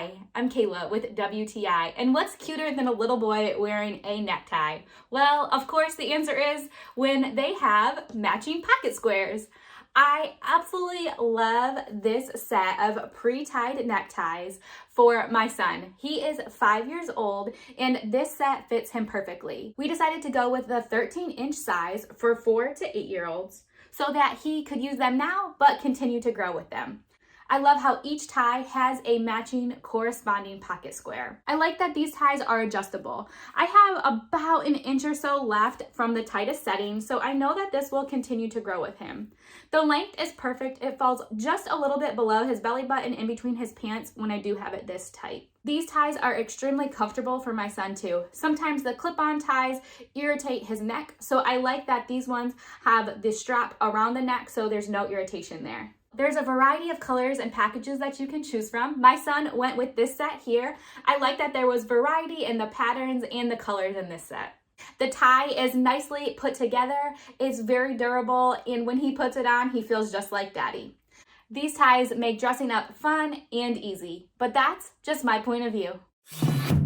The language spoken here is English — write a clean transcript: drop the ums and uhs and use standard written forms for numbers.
Hi, I'm Kayla with WTI, and what's cuter than a little boy wearing a necktie? Well, of course the answer is when they have matching pocket squares. I absolutely love this set of pre-tied neckties for my son. He is 5 years old and this set fits him perfectly. We decided to go with the 13-inch size for 4 to 8-year-olds so that he could use them now but continue to grow with them. I love how each tie has a matching corresponding pocket square. I like that these ties are adjustable. I have about an inch or so left from the tightest setting, so I know that this will continue to grow with him. The length is perfect. It falls just a little bit below his belly button in between his pants when I do have it this tight. These ties are extremely comfortable for my son too. Sometimes the clip-on ties irritate his neck, so I like that these ones have the strap around the neck so there's no irritation there. There's a variety of colors and packages that you can choose from. My son went with this set here. I like that there was variety in the patterns and the colors in this set. The tie is nicely put together, it's very durable, and when he puts it on, he feels just like daddy. These ties make dressing up fun and easy, but that's just my point of view.